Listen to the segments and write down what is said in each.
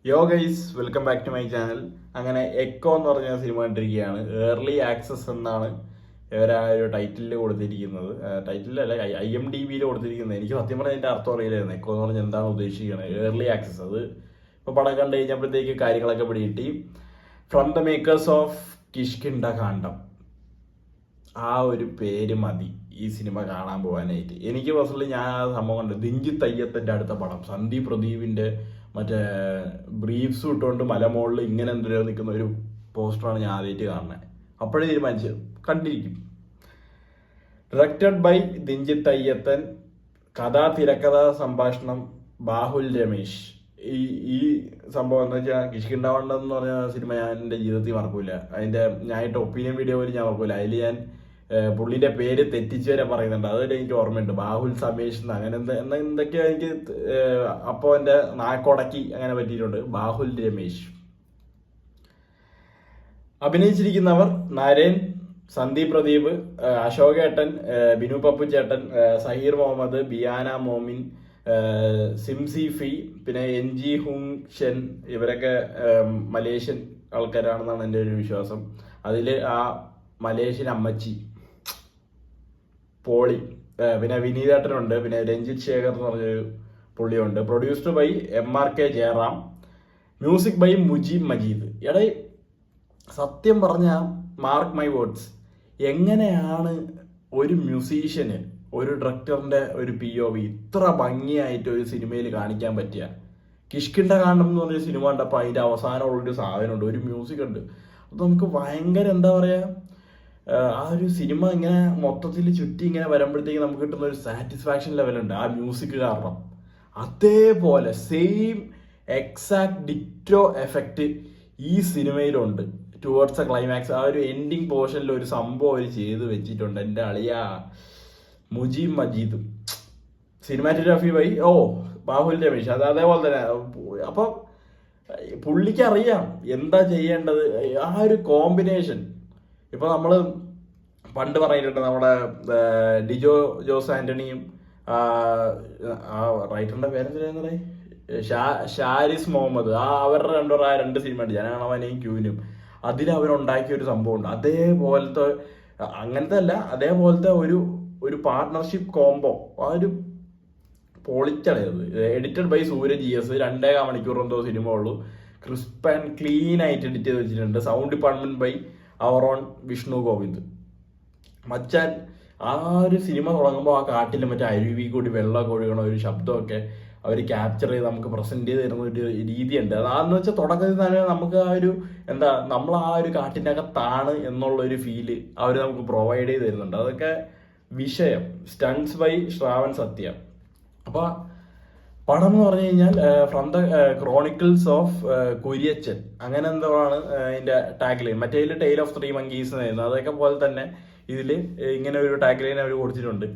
യോ guys, welcome back to my channel. അങ്ങനെ Echo എന്ന് പറഞ്ഞ സിനിമ കണ്ടിരിക്കുകയാണ്. ഏർലി ആക്സസ് എന്നാണ് ഇവർ ആ ഒരു ടൈറ്റിലിൽ കൊടുത്തിരിക്കുന്നത്. ടൈറ്റിലല്ല, IMDb കൊടുത്തിരിക്കുന്നത്. എനിക്ക് സത്യം പറഞ്ഞാൽ അതിൻ്റെ അർത്ഥം അറിയില്ലായിരുന്നു. എക്കോ എന്ന് പറഞ്ഞാൽ എന്താണ് ഉദ്ദേശിക്കുന്നത്. ഏർലി ആക്സസ്, അത് ഇപ്പോൾ പടം കണ്ടു കഴിഞ്ഞപ്പോഴത്തേക്ക് കാര്യങ്ങളൊക്കെ പിടികിട്ടി. From the makers of Kishkindha Kaandam, ആ ഒരു പേര് മതി ഈ സിനിമ കാണാൻ പോകാനായിട്ട്. എനിക്ക് പേഴ്സണലി ഞാൻ ആ സംഭവം കണ്ടു. ദിഞ്ചിത്ത് അയ്യത്തിൻ്റെ അടുത്ത പടം, സന്ദീപ് പ്രദീപിൻ്റെ മറ്റേ ബ്രീഫ്സ് ഇട്ടുകൊണ്ട് മലമുകളിൽ ഇങ്ങനെ എന്തിനോ നിൽക്കുന്ന ഒരു പോസ്റ്ററാണ് ഞാൻ ആദ്യമായിട്ട് കാണുന്നത്. അപ്പോഴേ തീരുമാനിച്ചു കണ്ടിരിക്കും. ഡയറക്റ്റഡ് ബൈ ദിഞ്ചിത്ത് അയ്യത്തൻ, തിരക്കഥാ സംഭാഷണം ബാഹുൽ രമേശ്. ഈ സംഭവം എന്ന് വെച്ചാൽ കിഷ്കിണ്ടാവണ്ടം എന്ന് പറഞ്ഞ സിനിമ ഞാൻ എൻ്റെ ജീവിതത്തിൽ മറക്കൂല. അതിൻ്റെ ഞാനായിട്ട് ഒപ്പീനിയൻ വീഡിയോ പോലും ഞാൻ മറക്കൂല. അതിൽ ഞാൻ പുള്ളിന്റെ പേര് തെറ്റിച്ച് വരെ പറയുന്നുണ്ട്. അതൊരു എനിക്ക് ഓർമ്മയുണ്ട്. ബാഹുൽ സമേഷ് അങ്ങനെ എന്തൊക്കെയോ എനിക്ക് അപ്പോൾ എൻ്റെ നാക്കോടക്കി അങ്ങനെ പറ്റിയിട്ടുണ്ട്. ബാഹുൽ രമേശ്. അഭിനയിച്ചിരിക്കുന്നവർ നരേൻ, സന്ദീപ് പ്രദീപ്, അശോകേട്ടൻ, ബിനു പപ്പു ചേട്ടൻ, സഹീർ മുഹമ്മദ്, ബിയാന മോമിൻ, സിംസിഫി, പിന്നെ NG ഹുങ് ഷെൻ. ഇവരൊക്കെ മലേഷ്യൻ ആൾക്കാരാണെന്നാണ് എൻ്റെ ഒരു വിശ്വാസം. അതിൽ ആ മലേഷ്യൻ അമ്മച്ചി പോളി, പിന്നെ വിനീതേട്ടനുണ്ട്, പിന്നെ രഞ്ജിത്ത് ശേഖർ എന്ന് പറഞ്ഞൊരു പുള്ളിയുണ്ട്. Produced by MRK Jayaram, music by Mujeeb Majeed. സത്യം പറഞ്ഞ മാർക്ക് മൈ വേർഡ്സ്, എങ്ങനെയാണ് ഒരു മ്യൂസീഷ്യന് ഒരു ഡയറക്ടറിന്റെ ഒരു POV ഇത്ര ഭംഗിയായിട്ട് ഒരു സിനിമയിൽ കാണിക്കാൻ പറ്റിയ? കിഷ്കിണ്ട കാണ്ഡം എന്ന് പറഞ്ഞ സിനിമ കണ്ടപ്പോൾ അതിന്റെ അവസാനമുള്ളൊരു സാധനമുണ്ട്, ഒരു മ്യൂസിക് ഉണ്ട്. അത് നമുക്ക് ഭയങ്കര എന്താ പറയാ, ആ ഒരു സിനിമ ഇങ്ങനെ മൊത്തത്തിൽ ചുറ്റി ഇങ്ങനെ വരുമ്പോഴത്തേക്ക് നമുക്ക് കിട്ടുന്ന ഒരു സാറ്റിസ്ഫാക്ഷൻ ലെവലുണ്ട് ആ മ്യൂസിക് കാരണം. അതേപോലെ സെയിം എക്സാക്ട് ഡിറ്റോ എഫക്റ്റ് ഈ സിനിമയിലുണ്ട്. ടുവേർഡ്സ് എ ക്ലൈമാക്സ്, ആ ഒരു എൻഡിങ് പോർഷനിൽ ഒരു സംഭവം അവർ ചെയ്ത് വെച്ചിട്ടുണ്ട്. എൻ്റെ അളിയ മുജീബ് മജീദ്. Cinematography by Bahul Ramesh. അത് അതേപോലെ തന്നെ. അപ്പം പുള്ളിക്ക് അറിയാം എന്താ ചെയ്യേണ്ടത്. ആ ഒരു കോമ്പിനേഷൻ ഇപ്പൊ നമ്മള് പണ്ട് പറഞ്ഞിട്ടുണ്ട്, നമ്മുടെ ഡിജോ ജോസ് ആന്റണിയും ആ റൈറ്ററിന്റെ പേരെന്താ, ഷാരിസ് മുഹമ്മദ്, അവരുടെ രണ്ട് സിനിമ ഉണ്ട്, ജനഗണമനയും ക്യൂനും. അതിൽ അവരുണ്ടാക്കിയ ഒരു സംഭവമുണ്ട്. അതേപോലത്തെ, അങ്ങനത്തെ അല്ല, അതേപോലത്തെ ഒരു പാർട്ട്ണർഷിപ്പ് കോംബോ. ആ ഒരു പൊളിച്ചടയത്. Edited by Sooraj GS. 2.5 മണിക്കൂർ എന്തോ സിനിമ ഉള്ളൂ. ക്രിസ്പ് ആൻഡ് ക്ലീൻ ആയിട്ട് എഡിറ്റ് ചെയ്ത് വെച്ചിട്ടുണ്ട്. Sound department by our own Vishnu Govind. മച്ചാൻ ആ ഒരു സിനിമ തുടങ്ങുമ്പോൾ ആ കാട്ടിൽ മറ്റേ അരുവി കൂടി വെള്ളം ഒഴുകണ ഒരു ശബ്ദമൊക്കെ അവർ ക്യാപ്ചർ ചെയ്ത് നമുക്ക് പ്രസന്റ് ചെയ്ത് തരുന്ന ഒരു രീതിയുണ്ട്. അതാന്ന് വെച്ചാൽ തുടക്കത്തിൽ തന്നെ നമുക്ക് ആ ഒരു എന്താ, നമ്മൾ ആ ഒരു കാട്ടിൻ്റെ അകത്താണ് എന്നുള്ളൊരു ഫീല് അവർ നമുക്ക് പ്രൊവൈഡ് ചെയ്ത് തരുന്നുണ്ട്. അതൊക്കെ വിഷയം. സ്റ്റൺസ് ബൈ ശ്രാവൺ സത്യ. അപ്പൊ പടം എന്ന് പറഞ്ഞു കഴിഞ്ഞാൽ from the chronicles of Kuriachan, അങ്ങനെ എന്തോ ആണ് അതിന്റെ ടാഗ്ലൈൻ. മറ്റേ ടെയിൽ ഓഫ് ത്രീ മങ്കീസ് എന്നായിരുന്നു. അതൊക്കെ പോലെ തന്നെ ഇതില് ഇങ്ങനെ ഒരു ടാഗ്ലൈൻ അവർ കൊടുത്തിട്ടുണ്ട്.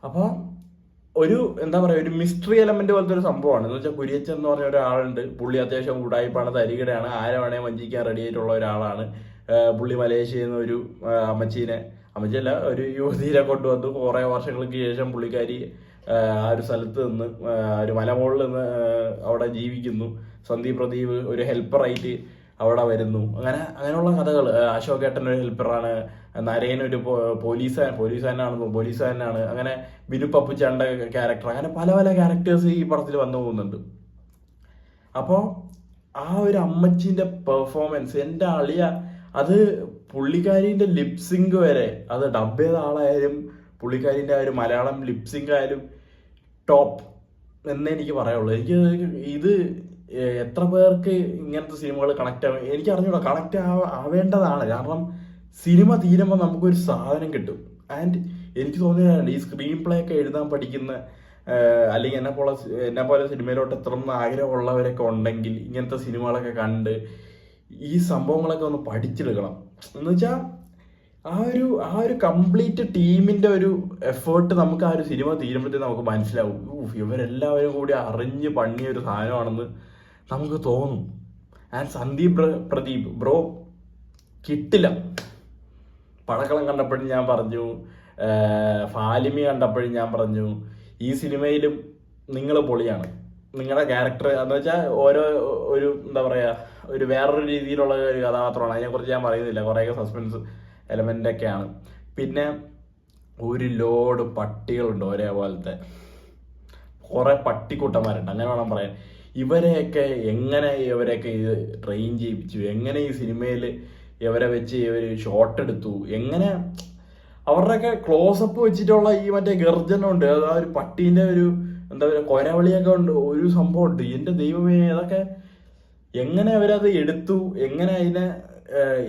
അപ്പൊ ഒരു എന്താ പറയാ, ഒരു മിസ്റ്ററി എലമെന്റ് പോലത്തെ ഒരു സംഭവമാണ്. എന്ന് വെച്ചാൽ കുര്യച്ചൻ എന്ന് പറഞ്ഞ ഒരാളുണ്ട്. പുള്ളി അത്യാവശ്യം ഉടായിപ്പാണ്, തരികിടയാണ്, ആരെ വേണേ വഞ്ചിക്കാൻ റെഡി ആയിട്ടുള്ള ഒരാളാണ്. പുള്ളി മലേഷ്യയിൽ നിന്ന് ഒരു അമ്മച്ചിയല്ല, ഒരു യുവതിയെ കൊണ്ടുവന്നു. കുറെ വർഷങ്ങൾക്ക് ശേഷം പുള്ളിക്കാരി ആ ഒരു സ്ഥലത്ത് നിന്ന്, ഒരു മലമുകളിൽ നിന്ന് അവിടെ ജീവിക്കുന്നു. സന്ദീപ് പ്രദീപ് ഒരു ഹെൽപ്പറായിട്ട് അവിടെ വരുന്നു. അങ്ങനെയുള്ള കഥകൾ. അശോകേട്ടൻ ഒരു ഹെൽപ്പറാണ്, നരേൻ ഒരു പോലീസുകാരനാണ്. അങ്ങനെ ബിനു പപ്പുച്ചാന്റെ ക്യാരക്ടർ, അങ്ങനെ പല പല ക്യാരക്ടേഴ്സ് ഈ പടത്തിൽ വന്നു പോകുന്നുണ്ട്. അപ്പോൾ ആ ഒരു അമ്മച്ചിന്റെ പെർഫോമൻസ്, എൻ്റെ അളിയ, അത് പുള്ളിക്കാരിന്റെ ലിപ്സിങ്ക് വരെ, അത് ഡബ് ചെയ്ത ആളായാലും പുള്ളിക്കാരിന്റെ ആ ഒരു മലയാളം ലിപ്സിങ്ക് ആയാലും ടോപ്പ് എന്നേ എനിക്ക് പറയുള്ളൂ. എനിക്ക് ഇത് എത്ര പേർക്ക് ഇങ്ങനത്തെ സിനിമകൾ കണക്ട് ആവും എനിക്ക് അറിഞ്ഞൂടാ. കണക്ട് ആവേണ്ടതാണ്. കാരണം സിനിമ തീരുമ്പോൾ നമുക്കൊരു സാധനം കിട്ടും. ആൻഡ് എനിക്ക് തോന്നിയതാണ് ഈ സ്ക്രീൻ പ്ലേ ഒക്കെ എഴുതാൻ പഠിക്കുന്ന അല്ലെങ്കിൽ എന്നെ പോലെ സിനിമയിലോട്ട് എത്തണം ആഗ്രഹമുള്ളവരൊക്കെ ഉണ്ടെങ്കിൽ ഇങ്ങനത്തെ സിനിമകളൊക്കെ കണ്ട് ഈ സംഭവങ്ങളൊക്കെ ഒന്ന് പഠിച്ചെടുക്കണം. എന്ന് വെച്ചാൽ ആ ഒരു കംപ്ലീറ്റ് ടീമിന്റെ ഒരു എഫേർട്ട് നമുക്ക് ആ ഒരു സിനിമ തീരുമ്പോഴത്തേക്ക് നമുക്ക് മനസ്സിലാവും, ഇവരെല്ലാവരും കൂടി അറിഞ്ഞ് പണിയ ഒരു സാധനമാണെന്ന് നമുക്ക് തോന്നും. ആൻഡ് സന്ദീപ് പ്രദീപ് ബ്രോ കിട്ടില്ല. പടക്കളം കണ്ടപ്പോഴും ഞാൻ പറഞ്ഞു, ഫാലിമി കണ്ടപ്പോഴും ഞാൻ പറഞ്ഞു, ഈ സിനിമയിലും നിങ്ങൾ പൊളിയാണ്. നിങ്ങളുടെ ക്യാരക്ടർ എന്ന് വെച്ചാൽ ഓരോ ഒരു എന്താ പറയുക ഒരു വേറൊരു രീതിയിലുള്ള ഒരു കഥാപാത്രമാണ്. അതിനെക്കുറിച്ച് ഞാൻ പറയുന്നില്ല, കുറേയൊക്കെ സസ്പെൻസ് എലമെൻ്റ് ഒക്കെയാണ്. പിന്നെ ഒരു ലോഡ് പട്ടികളുണ്ട് ഒരേപോലത്തെ, കുറേ പട്ടിക്കൂട്ടന്മാരുണ്ട് അങ്ങനെ വേണം പറയാൻ. ഇവരെയൊക്കെ ഇത് ട്രെയിൻ ചെയ്യിപ്പിച്ചു, എങ്ങനെ ഈ സിനിമയിൽ ഇവരെ വെച്ച് ഇവർ ഷോട്ട് എടുത്തു, എങ്ങനെ അവരുടെയൊക്കെ ക്ലോസപ്പ് വെച്ചിട്ടുള്ള ഈ മറ്റേ ഗർജനുണ്ട്, അത് ആ ഒരു പട്ടീൻ്റെ ഒരു എന്താ പറയുക കൊരവിളിയൊക്കെ ഉണ്ട്, ഒരു സംഭവം ഉണ്ട്. എൻ്റെ ദൈവമേ, അതൊക്കെ എങ്ങനെ അവരത് എടുത്തു, എങ്ങനെ അതിനെ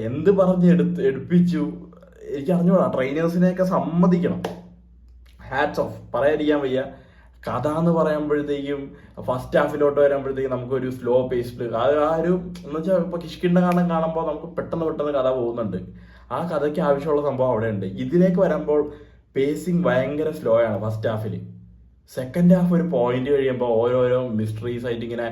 എന്ത് പറഞ്ഞ് എടുപ്പിച്ചു എനിക്ക് അറിഞ്ഞൂടാ. ട്രെയിനേഴ്സിനെയൊക്കെ സമ്മതിക്കണം, ഹാറ്റ്സ് ഓഫ്, പറയാതിരിക്കാൻ വയ്യ. കഥ എന്ന് പറയുമ്പോഴത്തേക്കും ഫസ്റ്റ് ഹാഫിലോട്ട് വരുമ്പോഴത്തേക്കും നമുക്കൊരു സ്ലോ പേസ്ഡ് ആ ഒരു എന്ന് വെച്ചാൽ ഇപ്പോൾ കിഷ്കിണ്ട കാണുമ്പോൾ നമുക്ക് പെട്ടെന്ന് കഥ പോകുന്നുണ്ട്. ആ കഥയ്ക്ക് ആവശ്യമുള്ള സംഭവം അവിടെ ഉണ്ട്. ഇതിലേക്ക് വരുമ്പോൾ പേസിങ് ഭയങ്കര സ്ലോ ആണ് ഫസ്റ്റ് ഹാഫിൽ. സെക്കൻഡ് ഹാഫ് ഒരു പോയിന്റ് കഴിയുമ്പോൾ ഓരോരോ മിസ്റ്ററീസ് ആയിട്ട് ഇങ്ങനെ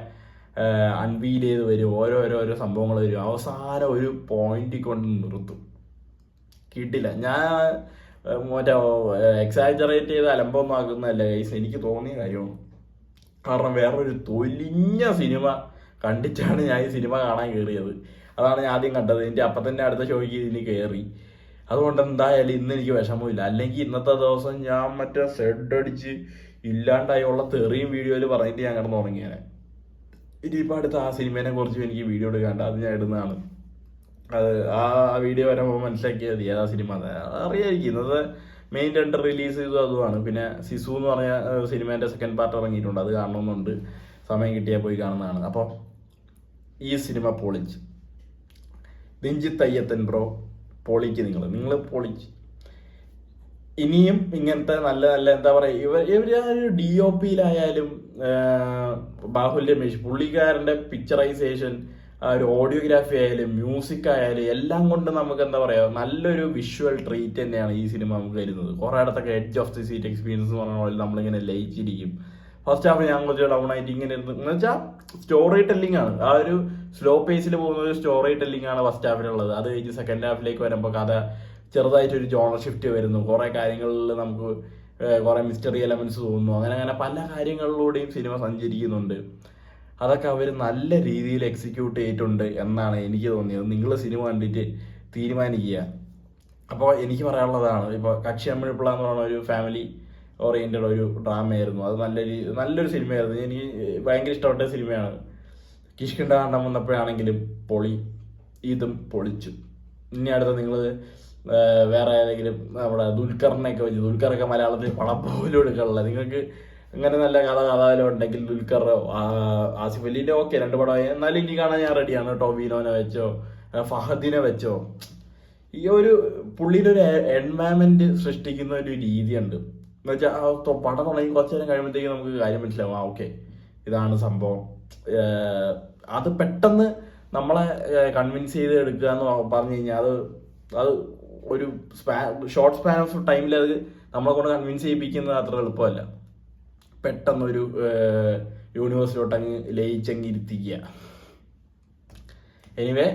അൺവീൽ ചെയ്ത് വരും, ഓരോരോ സംഭവങ്ങൾ വരും. അവസാനം ഒരു പോയിന്റിൽ കൊണ്ട് നിർത്തും. കിട്ടില്ല. ഞാൻ മറ്റേ എക്സാജറേറ്റ് ചെയ്ത് അലമ്പൊന്നും ആക്കുന്നതല്ല ഗൈസ്, എനിക്ക് തോന്നിയ കാര്യമാണ്. കാരണം വേറൊരു തൊലിഞ്ഞ സിനിമ കണ്ടിട്ടാണ് ഞാൻ ഈ സിനിമ കാണാൻ കയറിയത്. അതാണ് ഞാൻ ആദ്യം കണ്ടത്. എൻ്റെ അപ്പം തന്നെ അടുത്ത ഷോയ്ക്ക് ഇതിന് കയറി. അതുകൊണ്ട് എന്തായാലും ഇന്ന് എനിക്ക് വിഷമമില്ല. അല്ലെങ്കിൽ ഇന്നത്തെ ദിവസം ഞാൻ മറ്റേ സെഡ് അടിച്ച് ഇല്ലാണ്ടായുള്ള തെറിയും വീഡിയോയിൽ പറഞ്ഞിട്ട് ഞാൻ കിടന്ന് തുടങ്ങിയാണ്. ഇനിയിപ്പോൾ അടുത്ത ആ സിനിമേനെ കുറിച്ചും എനിക്ക് വീഡിയോ എടുക്കാണ്ട്, അത് ഞാൻ ഇടുന്നതാണ്. അത് ആ വീഡിയോ വരുമ്പോൾ മനസ്സിലാക്കിയത് ഏതാ സിനിമ അറിയായിരിക്കും. ഇന്നത്തെ മെയിൻ 2 റിലീസ് ചെയ്തു അതുമാണ്. പിന്നെ സിസു എന്ന് പറഞ്ഞ സിനിമേൻ്റെ സെക്കൻഡ് പാർട്ട് ഇറങ്ങിയിട്ടുണ്ട്, അത് കാണണമെന്നുണ്ട്. സമയം കിട്ടിയാൽ പോയി കാണുന്നതാണ്. അപ്പോൾ ഈ സിനിമ പൊളിച്ച് രഞ്ജിത്ത് അയ്യപ്പൻ ബ്രോ പൊളിക്ക്, നിങ്ങൾ പൊളിച്ച്. ഇനിയും ഇങ്ങനത്തെ നല്ല എന്താ പറയുക ഇവർ ഒരു DOPയിലായാലും ബാഹുല്യ രമേശ് പുള്ളിക്കാരൻ്റെ പിക്ചറൈസേഷൻ, ഒരു ഓഡിയോഗ്രാഫി ആയാലും മ്യൂസിക് ആയാലും എല്ലാം കൊണ്ട് നമുക്ക് എന്താ പറയുക നല്ലൊരു വിഷ്വൽ ട്രീറ്റ് തന്നെയാണ് ഈ സിനിമ നമുക്ക് തരുന്നത്. കുറേ ഇടത്തൊക്കെ edge of the seat experience എന്ന് പറഞ്ഞ പോലെ നമ്മളിങ്ങനെ ലയിച്ചിരിക്കും. ഫസ്റ്റ് ഹാഫ് ഞാൻ കുറച്ച് ഡൗൺ ആയിട്ട് ഇങ്ങനെ ഇരുന്ന് എന്ന് വെച്ചാൽ സ്റ്റോറി ടെല്ലിംഗ് ആണ്. ആ ഒരു സ്ലോ പേസിൽ പോകുന്ന ഒരു സ്റ്റോറി ടെല്ലിംഗ് ആണ് ഫസ്റ്റ് ഹാഫിലുള്ളത്. അത് കഴിഞ്ഞ് സെക്കൻഡ് ഹാഫിലേക്ക് വരുമ്പോൾ കഥ ചെറുതായിട്ടൊരു ജോണർ ഷിഫ്റ്റ് വരുന്നു. കുറേ കാര്യങ്ങളിൽ നമുക്ക് കുറേ മിസ്റ്ററി എലമെന്റ്സ് തോന്നുന്നു. അങ്ങനെ പല കാര്യങ്ങളിലൂടെയും സിനിമ സഞ്ചരിക്കുന്നുണ്ട്. അതൊക്കെ അവർ നല്ല രീതിയിൽ എക്സിക്യൂട്ട് ചെയ്തിട്ടുണ്ട് എന്നാണ് എനിക്ക് തോന്നിയത്. നിങ്ങൾ സിനിമ കണ്ടിട്ട് തീരുമാനിക്കുക. അപ്പോൾ എനിക്ക് പറയാനുള്ളതാണ്, ഇപ്പോൾ കക്ഷി അമ്മിഴിപ്പിള്ള എന്ന് പറയുന്ന ഒരു ഫാമിലി ഓറിയൻറ്റഡ് ഒരു ഡ്രാമയായിരുന്നു. അത് നല്ലൊരു സിനിമയായിരുന്നു. എനിക്ക് ഭയങ്കര ഇഷ്ടപ്പെട്ട സിനിമയാണ്. കിഷ്കിണ്ട കണ്ടം വന്നപ്പോഴാണെങ്കിലും പൊളി, ഇതും പൊളിച്ചു. ഇനി അടുത്ത നിങ്ങൾ വേറെ ഏതെങ്കിലും നമ്മുടെ ദുൽഖറിനെയൊക്കെ വെച്ച്, ദുൽഖറൊക്കെ മലയാളത്തിൽ പണം പോലും എടുക്കാനുള്ള, നിങ്ങൾക്ക് അങ്ങനെ നല്ല കഥാകാലം ഉണ്ടെങ്കിൽ ദുൽഖറോ ആസിഫ് അലിൻ്റെ ഓക്കെ 2 പടമായി, എന്നാലും ഇനി കാണാൻ ഞാൻ റെഡിയാണ്. ടോബിനോനെ വെച്ചോ ഫഹദിനെ വെച്ചോ, ഈ ഒരു പുള്ളിയുടെ ഒരു എൻവയൺമെന്റ് സൃഷ്ടിക്കുന്ന ഒരു രീതിയുണ്ട്. എന്ന് വെച്ചാൽ പടം തുടങ്ങി കുറച്ച് നേരം കഴിയുമ്പോഴത്തേക്ക് നമുക്ക് കാര്യം മനസ്സിലാവും. ഓക്കെ ഇതാണ് സംഭവം. അത് പെട്ടെന്ന് നമ്മളെ കൺവിൻസ് ചെയ്ത് എടുക്കുക എന്ന് പറഞ്ഞു കഴിഞ്ഞാൽ അത് ഒരു ഷോർട്ട് സ്പാൻ ഓഫ് ടൈമിൽ അത് നമ്മളെ കൊണ്ട് കൺവിൻസ് ചെയ്യിപ്പിക്കുന്നത് അത്ര എളുപ്പമല്ല. പെട്ടെന്നൊരു യൂണിവേഴ്സിലോട്ടങ്ങ് ലയിച്ചങ്ങിരുത്തിക്കുക. എനിവേ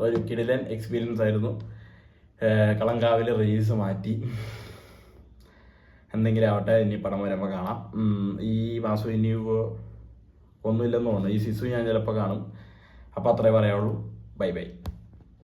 ഒരു കിടിലൻ എക്സ്പീരിയൻസ് ആയിരുന്നു. കളങ്കാവിലെ റിലീസ് മാറ്റി, എന്തെങ്കിലും ആവട്ടെ, ഇനി പടം വരുമ്പോൾ കാണാം. ഈ മാസം ഇനി ഒന്നുമില്ലെന്ന് തോന്നുന്നു. ഈ സിസു ഞാൻ ചിലപ്പോൾ കാണും. അപ്പോൾ അത്രേ പറയാവുള്ളൂ. ബൈ.